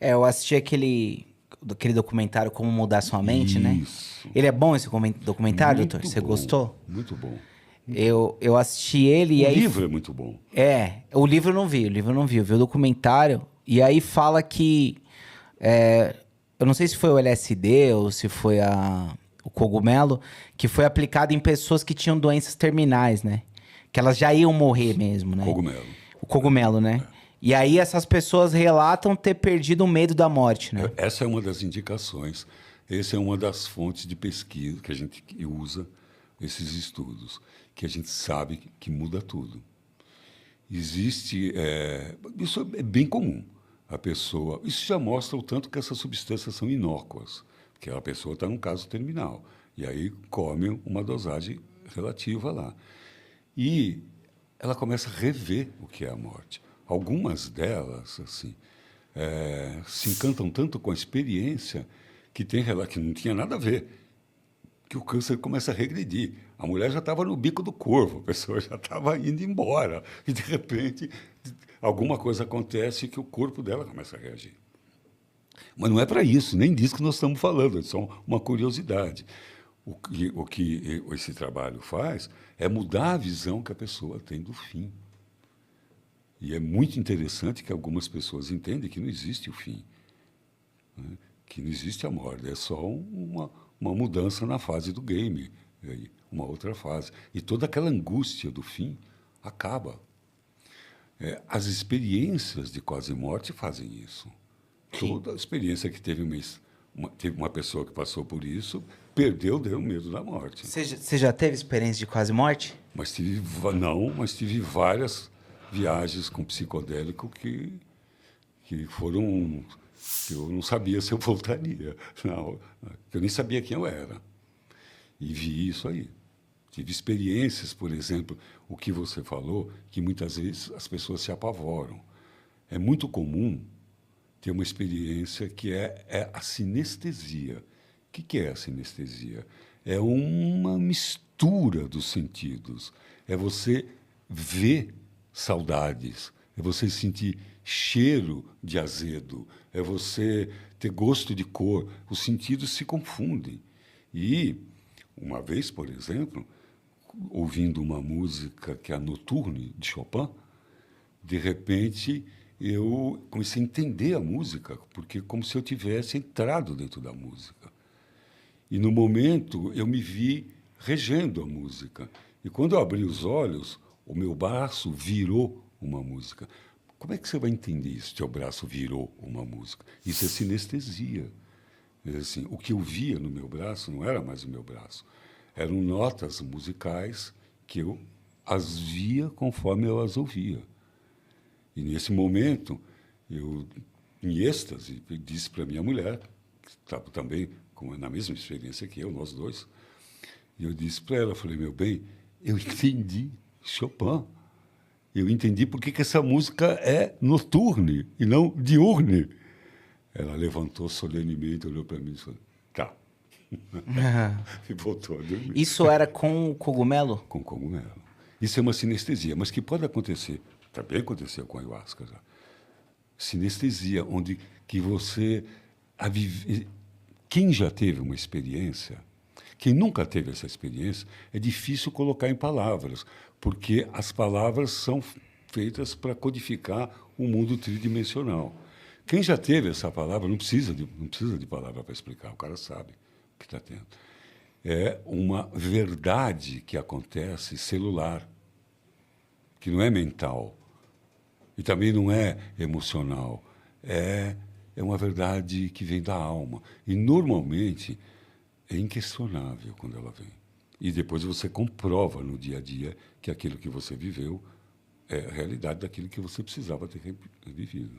Eu assisti aquele documentário Como Mudar Sua Mente, né? Isso. Ele é bom esse documentário, doutor? Muito Você bom, gostou? muito bom. Eu assisti ele e O aí... livro é muito bom. O livro eu não vi, eu vi o documentário, e aí fala que, eu não sei se foi o LSD ou se foi o cogumelo, que foi aplicado em pessoas que tinham doenças terminais, né? Que elas já iam morrer mesmo, né? Cogumelo. O cogumelo, né? E aí essas pessoas relatam ter perdido o medo da morte, né? Essa é uma das indicações. Essa é uma das fontes de pesquisa que a gente usa, esses estudos, que a gente sabe que muda tudo. Existe... isso é bem comum. A pessoa... Isso já mostra o tanto que essas substâncias são inócuas, porque a pessoa está num caso terminal. E aí come uma dosagem relativa lá. E ela começa a rever o que é a morte. Algumas delas, assim, se encantam tanto com a experiência que não tinha nada a ver, que o câncer começa a regredir. A mulher já estava no bico do corvo, a pessoa já estava indo embora. E, de repente, alguma coisa acontece que o corpo dela começa a reagir. Mas não é para isso, nem disso que nós estamos falando, é só uma curiosidade. O que esse trabalho faz é mudar a visão que a pessoa tem do fim. E é muito interessante que algumas pessoas entendem que não existe o fim, né? Que não existe a morte, é só uma mudança na fase do game, uma outra fase. E toda aquela angústia do fim acaba. As experiências de quase morte fazem isso. Sim. Toda a experiência que teve uma pessoa que passou por isso, deu o medo da morte. Você já teve experiência de quase morte? Mas tive várias viagens com psicodélico que foram... que eu não sabia se eu voltaria. Não, eu nem sabia quem eu era. E vi isso aí. Tive experiências, por exemplo, o que você falou, que muitas vezes as pessoas se apavoram. É muito comum ter uma experiência que é a sinestesia. O que é a sinestesia? É uma mistura dos sentidos. É você ver saudades, é você sentir cheiro de azedo, é você ter gosto de cor. Os sentidos se confundem. E, uma vez, por exemplo, ouvindo uma música que é a Noturne, de Chopin, de repente eu comecei a entender a música, porque como se eu tivesse entrado dentro da música. E, no momento, eu me vi regendo a música. E, quando eu abri os olhos, o meu braço virou uma música. Como é que você vai entender isso? Teu braço virou uma música. Isso é sinestesia. Assim, o que eu via no meu braço não era mais o meu braço. Eram notas musicais que eu as via conforme eu as ouvia. E, nesse momento, eu, em êxtase, disse para minha mulher, que estava também na mesma experiência que eu, nós dois, e eu disse para ela, falei, meu bem, eu entendi Chopin. Eu entendi por que essa música é noturne e não diurne. Ela levantou solenemente, olhou para mim e falou, tá. E voltou a dormir. Isso era com cogumelo? Com cogumelo. Isso é uma sinestesia, mas que pode acontecer, também aconteceu com a ayahuasca já. Sinestesia, onde que você... Quem já teve uma experiência, quem nunca teve essa experiência, é difícil colocar em palavras, porque as palavras são feitas para codificar o mundo tridimensional. Quem já teve essa palavra não precisa de palavra para explicar, o cara sabe o que está tendo. É uma verdade que acontece celular, que não é mental e também não é emocional. É uma verdade que vem da alma. E, normalmente, é inquestionável quando ela vem. E depois você comprova no dia a dia que aquilo que você viveu é a realidade daquilo que você precisava ter vivido.